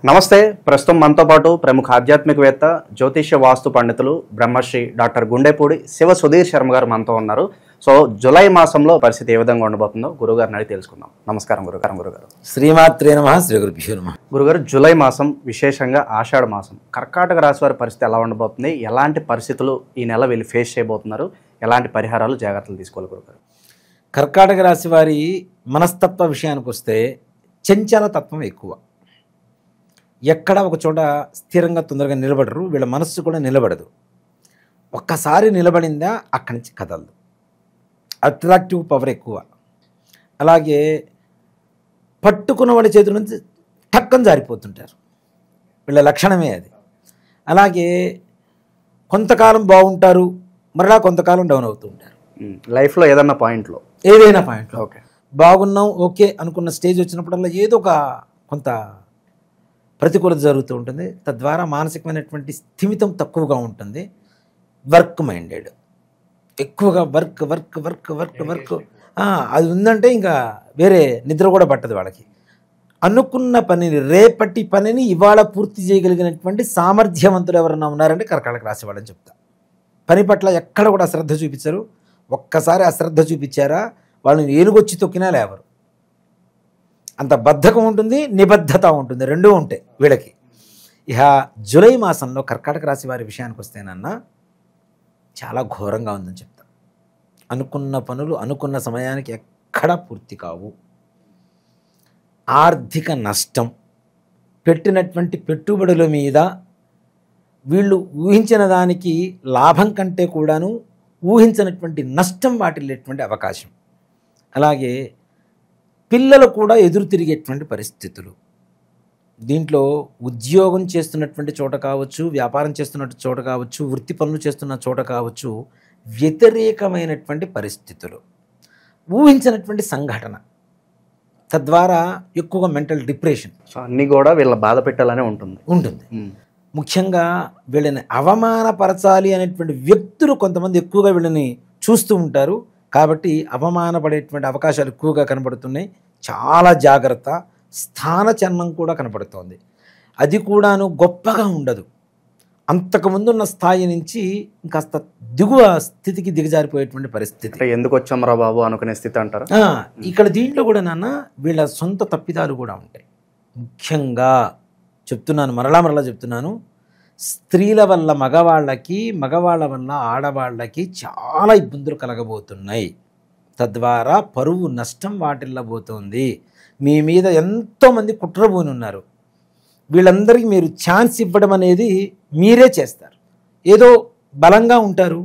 నమస్తే. ప్రస్తుతం మనతో పాటు ప్రముఖ ఆధ్యాత్మికవేత్త, జ్యోతిష్య వాస్తు పండితులు బ్రహ్మశ్రీ డాక్టర్ గుండెపూడి శివ సుధీర్ శర్మ గారు మనతో ఉన్నారు. సో జూలై మాసంలో పరిస్థితి ఏ విధంగా ఉండబోతుందో గురుగారిని అడిగి తెలుసుకుందాం. నమస్కారం గురుగారు. శ్రీమాత్రే నమః. శ్రీ గురుభ్యో నమః. గురుగారు, జూలై మాసం, విశేషంగా ఆషాఢ మాసం, కర్కాటక రాశి వారి పరిస్థితి ఎలా ఉండబోతుంది? ఎలాంటి పరిస్థితులు ఈ నెల వీళ్ళు ఫేస్ చేయబోతున్నారు? ఎలాంటి పరిహారాలు, జాగ్రత్తలు తీసుకోవాలి గురుగారు? కర్కాటక రాశి వారి మనస్తత్వ విషయానికి వస్తే చంచల తత్వం ఎక్కువ. ఎక్కడ ఒక చోట స్థిరంగా తొందరగా నిలబడరు. వీళ్ళ మనస్సు కూడా నిలబడదు. ఒక్కసారి నిలబడిందా అక్కడి నుంచి కదలదు. అట్రాక్టివ్ పవర్ ఎక్కువ. అలాగే పట్టుకున్న వాళ్ళ చేతుల నుంచి టక్కని జారిపోతుంటారు. వీళ్ళ లక్షణమే అది. అలాగే కొంతకాలం బాగుంటారు, మరలా కొంతకాలం డౌన్ అవుతూ ఉంటారు. లైఫ్లో ఏదైనా పాయింట్లో ఓకే బాగున్నాం, ఓకే అనుకున్న స్టేజ్ వచ్చినప్పుడల్లా ఏదో ఒక కొంత ప్రతికూలత జరుగుతూ ఉంటుంది. తద్వారా మానసికమైనటువంటి స్థిమితం తక్కువగా ఉంటుంది. వర్క్ మైండెడ్, ఎక్కువగా work work work work work అది ఉందంటే ఇంకా వేరే నిద్ర కూడా పట్టదు వాళ్ళకి. అనుకున్న పనిని, రేపటి పనిని ఇవాళ పూర్తి చేయగలిగినటువంటి సామర్థ్యవంతులు ఎవరన్నా ఉన్నారంటే కర్కాటక రాశి వాళ్ళని చెప్తా. పని పట్ల ఎక్కడ కూడా అశ్రద్ధ చూపించరు. ఒక్కసారి అశ్రద్ధ చూపించారా వాళ్ళని ఏనుగొచ్చి తొక్కినా లేవరు. అంత బద్ధకం ఉంటుంది, నిబద్ధత ఉంటుంది, రెండూ ఉంటాయి వీళ్ళకి. ఇక జూలై మాసంలో కర్కాటక రాశి వారి విషయానికి వస్తేనన్నా చాలా ఘోరంగా ఉందని చెప్తా. అనుకున్న పనులు అనుకున్న సమయానికి ఎక్కడా పూర్తి కావు. ఆర్థిక నష్టం, పెట్టినటువంటి పెట్టుబడుల మీద వీళ్ళు ఊహించిన దానికి లాభం కంటే కూడాను ఊహించినటువంటి నష్టం వాటిల్లేటువంటి అవకాశం. అలాగే పిల్లలు కూడా ఎదురు తిరిగేటువంటి పరిస్థితులు. దీంట్లో ఉద్యోగం చేస్తున్నటువంటి చోట కావచ్చు, వ్యాపారం చేస్తున్న చోట కావచ్చు, వృత్తి పనులు చేస్తున్న చోట కావచ్చు, వ్యతిరేకమైనటువంటి పరిస్థితులు, ఊహించినటువంటి సంఘటన, తద్వారా ఎక్కువగా మెంటల్ డిప్రెషన్. సో అన్నీ కూడా వీళ్ళ బాధ పెట్టాలనే ఉంటుంది. ముఖ్యంగా వీళ్ళని అవమానపరచాలి అనేటువంటి వ్యక్తులు కొంతమంది ఎక్కువగా వీళ్ళని చూస్తూ ఉంటారు. కాబట్టి అవమానపడేటువంటి అవకాశాలు ఎక్కువగా కనబడుతున్నాయి. చాలా జాగ్రత్త. స్థానచలనం కూడా కనబడుతోంది. అది కూడాను గొప్పగా ఉండదు. అంతకుముందున్న స్థాయి నుంచి ఇంకాస్త దిగువ స్థితికి దిగజారిపోయేటువంటి పరిస్థితి. ఎందుకు వచ్చామరా బాబు అనుకునే స్థితి అంటారు. ఇక్కడ దీంట్లో కూడా నాన్న వీళ్ళ సొంత తప్పిదాలు కూడా ఉంటాయి. ముఖ్యంగా చెప్తున్నాను, మరలా చెప్తున్నాను, స్త్రీల వల్ల మగవాళ్ళకి, మగవాళ్ళ వల్ల ఆడవాళ్ళకి చాలా ఇబ్బందులు కలగబోతున్నాయి. తద్వారా పరువు నష్టం వాటిల్లబోతోంది. మీ మీద ఎంతోమంది కుట్రబోని ఉన్నారు. వీళ్ళందరికీ మీరు ఛాన్స్ ఇవ్వడం అనేది మీరే చేస్తారు. ఏదో బలంగా ఉంటారు,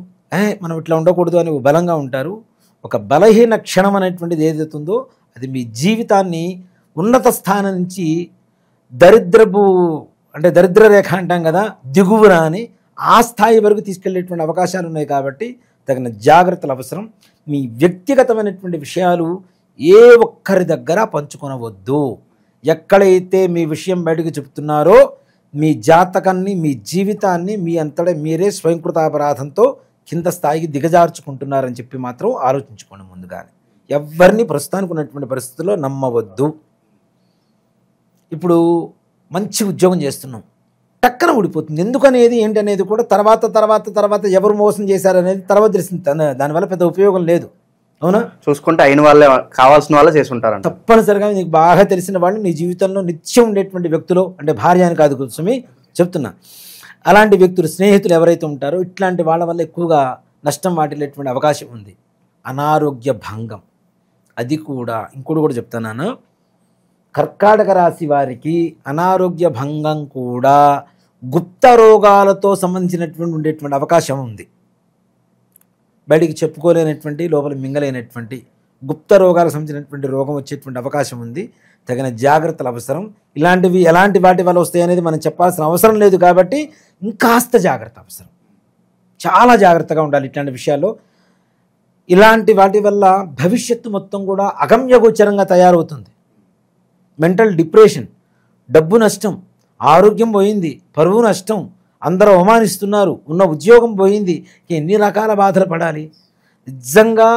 మనం ఇట్లా ఉండకూడదు అని బలంగా ఉంటారు. ఒక బలహీన క్షణం అనేటువంటిది ఏదైతుందో అది మీ జీవితాన్ని ఉన్నత స్థానం నుంచి దరిద్ర రేఖ అంటాం కదా, దిగువన అని ఆ స్థాయి వరకు తీసుకెళ్లేటువంటి అవకాశాలు ఉన్నాయి. కాబట్టి తగిన జాగ్రత్తలు అవసరం. మీ వ్యక్తిగతమైనటువంటి విషయాలు ఏ ఒక్కరి దగ్గర పంచుకొనవద్దు. ఎక్కడైతే మీ విషయం బయటకు చెప్తున్నారో మీ జాతకాన్ని, మీ జీవితాన్ని మీ అంతటా మీరే స్వయంకృతాపరాధంతో కింద స్థాయికి దిగజార్చుకుంటున్నారని చెప్పి మాత్రం ఆలోచించుకోండి ముందుగానే. ఎవరిని ప్రస్తుతానికి ఉన్నటువంటి పరిస్థితుల్లో నమ్మవద్దు. ఇప్పుడు మంచి ఉద్యోగం చేస్తున్నాం, టక్కన ఊడిపోతుంది. ఎందుకనేది ఏంటనేది కూడా తర్వాత ఎవరు మోసం చేశారనేది తర్వాత తెలిసింది. దానివల్ల పెద్ద ఉపయోగం లేదు. అవునా? చూసుకుంటే అయిన వాళ్ళే, కావాల్సిన వాళ్ళే చేసి ఉంటారంట. తప్పనిసరిగా నీకు బాగా తెలిసిన వాళ్ళు నీ జీవితంలో నిత్యం ఉండేటువంటి వ్యక్తులు, అంటే భార్య అని కాదు కోసమే చెప్తున్నా, అలాంటి వ్యక్తులు, స్నేహితులు ఎవరైతే ఉంటారో ఇట్లాంటి వాళ్ళ వల్ల ఎక్కువగా నష్టం వాటిల్లేటువంటి అవకాశం ఉంది. అనారోగ్య భంగం, అది కూడా ఇంకోటి కూడా చెప్తున్నాను. కర్కాటక రాశి వారికి అనారోగ్య భంగం కూడా గుప్త రోగాలతో సంబంధించినటువంటి ఉండేటువంటి అవకాశం ఉంది. బయటికి చెప్పుకోలేనటువంటి, లోపల మింగలేనటువంటి గుప్త రోగాలకు సంబంధించినటువంటి రోగం వచ్చేటువంటి అవకాశం ఉంది. తగిన జాగ్రత్తలు అవసరం. ఇలాంటివి ఎలాంటి వాటి వల్ల వస్తాయనేది మనం చెప్పాల్సిన అవసరం లేదు. కాబట్టి ఇంకాస్త జాగ్రత్త అవసరం. చాలా జాగ్రత్తగా ఉండాలి ఇట్లాంటి విషయాల్లో. ఇలాంటి వాటి వల్ల భవిష్యత్తు మొత్తం కూడా అగమ్యగోచరంగా తయారవుతుంది. మెంటల్ డిప్రెషన్, డబ్బు నష్టం, ఆరోగ్యం పోయింది, పరువు నష్టం, అందరూ అవమానిస్తున్నారు, ఉన్న ఉద్యోగం పోయింది, ఎన్ని రకాల బాధలు పడాలి. నిజంగా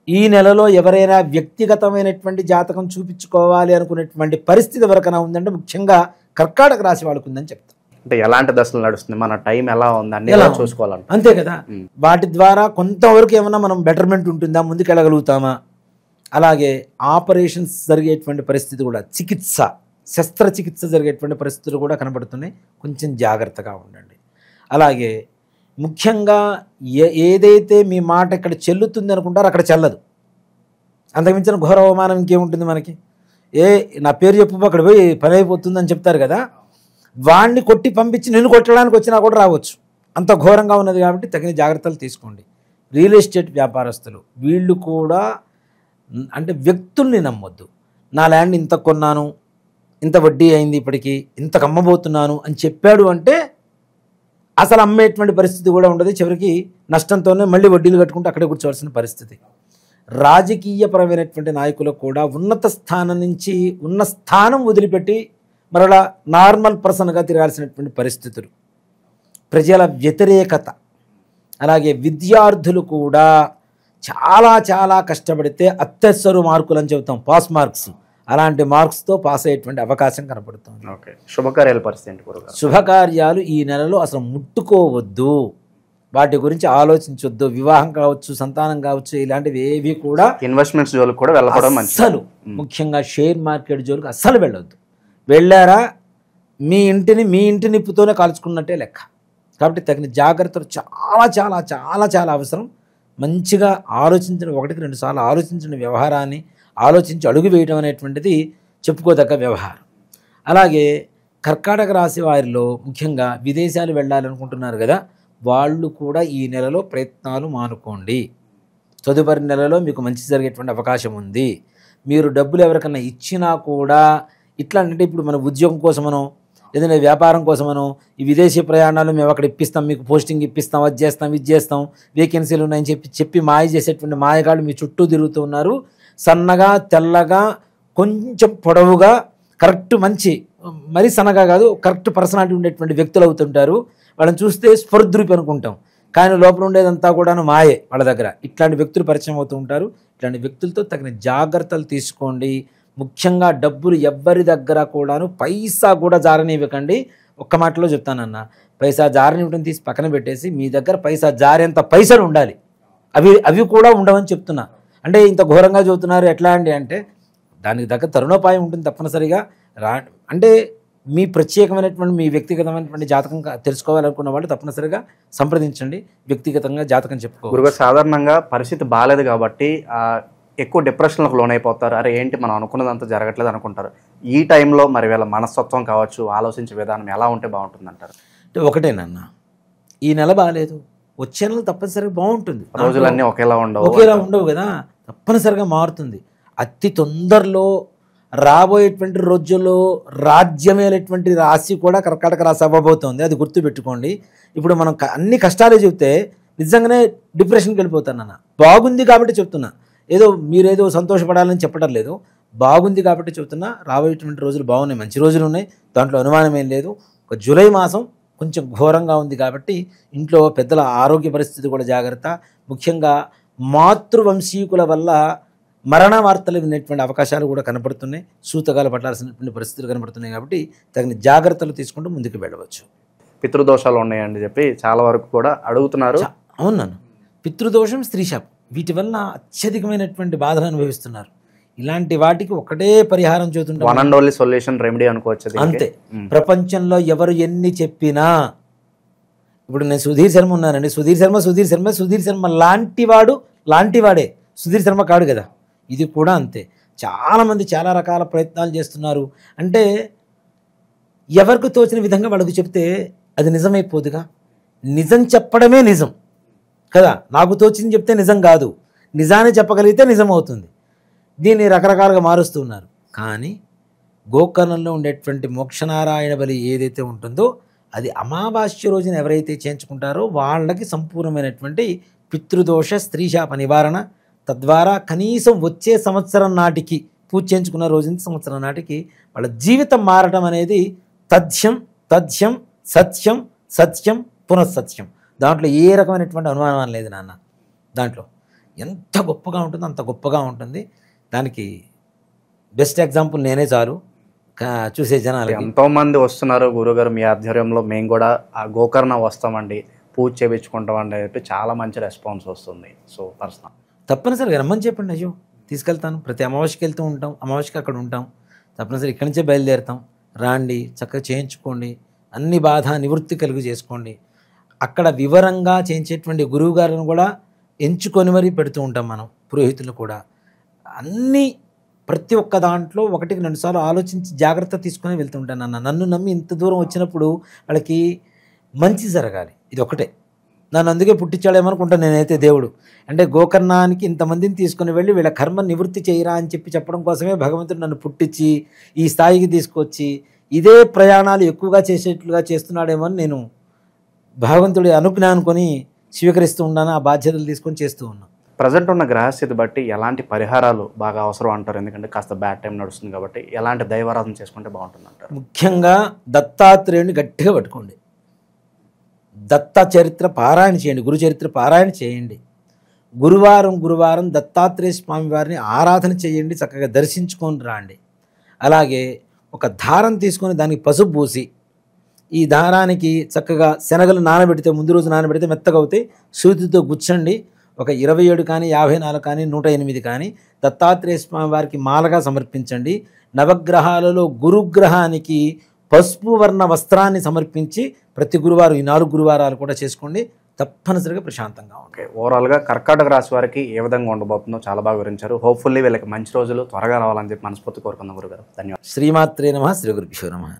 ఈ నెలలో ఎవరైనా వ్యక్తిగతమైనటువంటి జాతకం చూపించుకోవాలి అనుకునేటువంటి పరిస్థితి ఎవరికైనా ఉందంటే ముఖ్యంగా కర్కాటక రాశి వాళ్ళకు ఉందని చెప్తాను. అంటే ఎలాంటి దశలు నడుస్తుంది, మన టైం ఎలా ఉంది అన్ని ఎలా చూసుకోవాలంట. అంతే కదా. వాటి ద్వారా కొంతవరకు ఏమన్నా మనం బెటర్మెంట్ ఉంటుందా, ముందుకెళ్ళగలుగుతామా. అలాగే ఆపరేషన్స్ జరిగేటువంటి పరిస్థితి కూడా, శస్త్రచికిత్స జరిగేటువంటి పరిస్థితులు కూడా కనబడుతున్నాయి. కొంచెం జాగ్రత్తగా ఉండండి. అలాగే ముఖ్యంగా ఏదైతే మీ మాట ఇక్కడ చెల్లుతుంది అనుకుంటారో అక్కడ చెల్లదు. అంతకుమించిన ఘోర అవమానం ఇంకేముంటుంది మనకి. నా పేరు చెప్పు అక్కడ పోయి పని అయిపోతుందని చెప్తారు కదా, వాడిని కొట్టి పంపించి నిన్ను కొట్టడానికి వచ్చినా కూడా రావచ్చు. అంత ఘోరంగా ఉన్నది కాబట్టి తగిన జాగ్రత్తలు తీసుకోండి. రియల్ ఎస్టేట్ వ్యాపారస్తులు వీళ్ళు కూడా అంటే వ్యక్తుల్ని నమ్మొద్దు. నా ల్యాండ్ ఇంత కొన్నాను, ఇంత వడ్డీ అయింది, ఇప్పటికీ ఇంతకు అమ్మబోతున్నాను అని చెప్పాడు అంటే అసలు అమ్మేటువంటి పరిస్థితి కూడా ఉండదు. చివరికి నష్టంతోనే మళ్ళీ వడ్డీలు కట్టుకుంటూ అక్కడే కూర్చోవలసిన పరిస్థితి. రాజకీయపరమైనటువంటి నాయకులకు కూడా ఉన్నత స్థానం నుంచి ఉన్న స్థానం వదిలిపెట్టి మరలా నార్మల్ పర్సన్గా తిరగాల్సినటువంటి పరిస్థితులు, ప్రజల వ్యతిరేకత. అలాగే విద్యార్థులు కూడా చాలా చాలా కష్టపడితే అత్యవసర మార్కులు అని చెబుతాం, పాస్ మార్క్స్, అలాంటి మార్క్స్తో పాస్ అయ్యేటువంటి అవకాశం కనపడుతుంది. ఓకే, శుభకార్యాల పరిస్థితి. శుభకార్యాలు ఈ నెలలో అసలు ముట్టుకోవద్దు, వాటి గురించి ఆలోచించొద్దు. వివాహం కావచ్చు, సంతానం కావచ్చు, ఇలాంటివి ఏవి కూడా ఇన్వెస్ట్మెంట్స్ జోలికి కూడా వెళ్ళకపోవడం మంచిది. అసలు ముఖ్యంగా షేర్ మార్కెట్ జోలికి అస్సలు వెళ్ళొద్దు. వెళ్ళారా మీ ఇంటి నిప్పుతోనే కాల్చుకున్నట్టే లెక్క. కాబట్టి తగిన జాగ్రత్తలు చాలా చాలా చాలా చాలా అవసరం. మంచిగా ఆలోచించిన, 1-2 సార్లు ఆలోచించిన వ్యవహారాన్ని ఆలోచించి అడుగు వేయడం అనేటువంటిది చెప్పుకోదగ్గ వ్యవహారం. అలాగే కర్కాటక రాశి వారిలో ముఖ్యంగా విదేశాలు వెళ్ళాలనుకుంటున్నారు కదా, వాళ్ళు కూడా ఈ నెలలో ప్రయత్నాలు మానుకోండి. తదుపరి నెలలో మీకు మంచి జరిగేటువంటి అవకాశం ఉంది. మీరు డబ్బులు ఎవరికన్నా ఇచ్చినా కూడా ఇట్లా అంటే ఇప్పుడు మన ఉద్యోగం కోసమనో ఏదైనా వ్యాపారం కోసమనో ఈ విదేశీ ప్రయాణాలు మేము అక్కడ ఇప్పిస్తాం, మీకు పోస్టింగ్ ఇప్పిస్తాం, అది చేస్తాం, ఇది చేస్తాం, వేకెన్సీలు ఉన్నాయని చెప్పి మాయ చేసేటువంటి మాయగాళ్ళు మీ చుట్టూ తిరుగుతూ ఉన్నారు. సన్నగా, తెల్లగా, కొంచెం పొడవుగా, కరెక్ట్ మంచి, మరీ సన్నగా కాదు, కరెక్ట్ పర్సనాలిటీ ఉండేటువంటి వ్యక్తులు అవుతుంటారు. వాళ్ళని చూస్తే స్పర్ధృపి అనుకుంటాం, కానీ లోపల ఉండేదంతా కూడాను మాయే వాళ్ళ దగ్గర. ఇట్లాంటి వ్యక్తులు పరిచయం అవుతూ ఉంటారు. ఇట్లాంటి వ్యక్తులతో తగిన జాగ్రత్తలు తీసుకోండి. ముఖ్యంగా డబ్బులు ఎవ్వరి దగ్గర కూడాను పైసా కూడా జారనివ్వకండి. ఒక్క మాటలో చెప్తానన్నా, పైసా జారనివ్వడం తీసి పక్కన పెట్టేసి మీ దగ్గర పైసా జారేంత పైసలు ఉండాలి. అవి కూడా ఉండవని చెప్తున్నా. అంటే ఇంత ఘోరంగా చెబుతున్నారు ఎట్లా అండి అంటే, దానికి దగ్గర తరుణోపాయం ఉంటుంది తప్పనిసరిగా. అంటే మీ ప్రత్యేకమైనటువంటి మీ వ్యక్తిగతమైనటువంటి జాతకం తెలుసుకోవాలనుకున్న వాళ్ళు తప్పనిసరిగా సంప్రదించండి. వ్యక్తిగతంగా జాతకం చెప్పుకోవాలి. గురుగారు, సాధారణంగా పరిస్థితి బాగాలేదు కాబట్టి ఎక్కువ డిప్రెషన్లకు లోనైపోతారు. అరే ఏంటి మనం అనుకున్నదంతా జరగట్లేదు అనుకుంటారు. ఈ టైంలో మరి వీళ్ళ మనస్తత్వం కావచ్చు, ఆలోచించే విధానం ఎలా ఉంటే బాగుంటుంది అంటారు? అంటే ఒకటేనన్నా, ఈ నెల బాగాలేదు, వచ్చే నెల తప్పనిసరిగా బాగుంటుంది. రోజులన్నీ ఒకేలా ఉండవు కదా, తప్పనిసరిగా మారుతుంది. అతి తొందరలో రాబోయేటువంటి రోజుల్లో రాజ్యమేటువంటి రాశి కూడా కర్కాటక రాశి అవ్వబోతోంది. అది గుర్తుపెట్టుకోండి. ఇప్పుడు మనం అన్ని కష్టాలే చెప్తే నిజంగానే డిప్రెషన్కి వెళ్ళిపోతాను అన్న. బాగుంది కాబట్టి చెప్తున్నా, మీరేదో సంతోషపడాలని చెప్పడం లేదు, బాగుంది కాబట్టి చెప్తున్నా. రాబోయేటువంటి రోజులు బాగున్నాయి, మంచి రోజులు ఉన్నాయి, దాంట్లో అనుమానం ఏం లేదు. ఒక జూలై మాసం కొంచెం ఘోరంగా ఉంది కాబట్టి ఇంట్లో పెద్దల ఆరోగ్య పరిస్థితి కూడా జాగ్రత్త. ముఖ్యంగా మాతృవంశీకుల వల్ల మరణ వార్తలు వినేటువంటి అవకాశాలు కూడా కనపడుతున్నాయి. సూతకాలు పట్టాల్సినటువంటి పరిస్థితులు కనపడుతున్నాయి. కాబట్టి తగిన జాగ్రత్తలు తీసుకుంటూ ముందుకు వెళ్ళవచ్చు. పితృదోషాలు ఉన్నాయని చెప్పి చాలా వరకు కూడా అడుగుతున్నారు. అవునన్న, పితృదోషం, స్త్రీశాపం, వీటి వల్ల అత్యధికమైనటువంటి బాధలు అనుభవిస్తున్నారు. ఇలాంటి వాటికి ఒకటే పరిహారం చూస్తుంటాం, one and only solution, remedy అనుకోవచ్చు అంతే. ప్రపంచంలో ఎవరు ఎన్ని చెప్పినా, ఇప్పుడు నేను సుధీర్ శర్మ ఉన్నానండి, సుధీర్ శర్మ లాంటివాడే, సుధీర్ శర్మ కాడు కదా. ఇది కూడా అంతే. చాలామంది చాలా రకాల ప్రయత్నాలు చేస్తున్నారు. అంటే ఎవరికి తోచిన విధంగా వాళ్ళకు చెప్తే అది నిజమైపోదుగా. నిజం చెప్పడమే నిజం కదా, నాకు తోచింది చెప్తే నిజం కాదు, నిజాన్ని చెప్పగలిగితే నిజం అవుతుంది. దీన్ని రకరకాలుగా మారుస్తున్నారు. కానీ గోకర్ణంలో ఉండేటువంటి మోక్షనారాయణ బలి ఏదైతే ఉంటుందో అది అమావాస్య రోజున ఎవరైతే చేయించుకుంటారో వాళ్ళకి సంపూర్ణమైనటువంటి పితృదోష, స్త్రీశాప నివారణ, తద్వారా కనీసం వచ్చే సంవత్సరం నాటికి పూజ చేయించుకున్న రోజు నుంచి సంవత్సరం నాటికి వాళ్ళ జీవితం మారటం అనేది తథ్యం, సత్యం, సత్యం, పునఃసత్యం. దాంట్లో ఏ రకమైనటువంటి అనుమానం లేదు నాన్న. దాంట్లో ఎంత గొప్పగా ఉంటుందో అంత గొప్పగా ఉంటుంది. దానికి బెస్ట్ ఎగ్జాంపుల్ నేనే చాలు. చూసే జనాలు. ఎంతో మంది వస్తున్నారు గురుగారు మీ ఆధ్వర్యంలో, మేము కూడా ఆ గోకర్ణ వస్తామండి, పూజ చేయించుకుంటామండి అంటే చాలా మంచి రెస్పాన్స్ వస్తుంది. సో పర్సనల్ తప్పనిసరిగా రమ్మని చెప్పండి. అయ్యో తీసుకెళ్తాను, ప్రతి అమావాస్యకి వెళ్తూ ఉంటాం, అమావాస్యకి అక్కడ ఉంటాం, తప్పనిసరి ఇక్కడి నుంచే బయలుదేరుతాం. రాండి, చక్కగా చేయించుకోండి, అన్ని బాధ నివృత్తి కలుగు చేసుకోండి. అక్కడ వివరంగా చేయించేటువంటి గురువు గారిని కూడా ఎంచుకొని మరీ పెడుతూ ఉంటాం మనం, పురోహితులు కూడా. అన్నీ ప్రతి ఒక్క దాంట్లో 1-2 సార్లు ఆలోచించి జాగ్రత్త తీసుకొని వెళ్తుంటాను. నన్ను నమ్మి ఇంత దూరం వచ్చినప్పుడు వాళ్ళకి మంచి జరగాలి, ఇది ఒకటే. నన్ను అందుకే పుట్టించాడేమనుకుంటాను నేనైతే దేవుడు. అంటే గోకర్ణానికి ఇంతమందిని తీసుకుని వెళ్ళి వీళ్ళ కర్మ నివృత్తి చేయరా అని చెప్పడం కోసమే భగవంతుడు నన్ను పుట్టించి ఈ స్థాయికి తీసుకొచ్చి ఇదే ప్రయాణాలు ఎక్కువగా చేసేట్లుగా చేస్తున్నాడేమో అని నేను భగవంతుడి అనుజ్ఞానుకొని స్వీకరిస్తూ ఉన్నాను, ఆ బాధ్యతలు తీసుకొని చేస్తూ ఉన్నాను. ప్రజెంట్ ఉన్న గ్రహస్థితి బట్టి ఎలాంటి పరిహారాలు బాగా అవసరం అంటారు? ఎందుకంటే కాస్త బ్యాడ్ టైం నడుస్తుంది కాబట్టి ఎలాంటి దైవారాధన చేసుకుంటే బాగుంటుంది అంటారు? ముఖ్యంగా దత్తాత్రేయుని గట్టిగా పట్టుకోండి, దత్త చరిత్ర పారాయణ చేయండి, గురు చరిత్ర పారాయణ చేయండి. గురువారం దత్తాత్రేయ స్వామి వారిని ఆరాధన చేయండి, చక్కగా దర్శించుకొని రాండి. అలాగే ఒక దారం తీసుకొని దానికి పసుపు పూసి, ఈ దారానికి చక్కగా శనగలు నానబెడితే, ముందు రోజు నానబెడితే మెత్తగా అవుతాయి, సూతితో గుచ్చండి. ఒక 27 కానీ 54 కానీ 108 కానీ దత్తాత్రేయ స్వామి వారికి మాలగా సమర్పించండి. నవగ్రహాలలో గురుగ్రహానికి పసుపు వర్ణ వస్త్రాన్ని సమర్పించి ప్రతి గురువారం, ఈ 4 గురువారాలు కూడా చేసుకోండి, తప్పనిసరిగా ప్రశాంతంగా ఉంటాయి. ఓకే, ఓవరాల్గా కర్కాటక రాశి వారికి ఏ విధంగా ఉండబోతుందో చాలా బాగా వివరించారు. హోప్ఫుల్లీ వీళ్ళకి మంచి రోజులు త్వరగా రావాలని చెప్పి మనస్ఫూర్తి కోరుకుందాం గురుగారు. ధన్యవాదాలు. శ్రీమాత్రే నమః. శ్రీ గురుభ్యో నమః.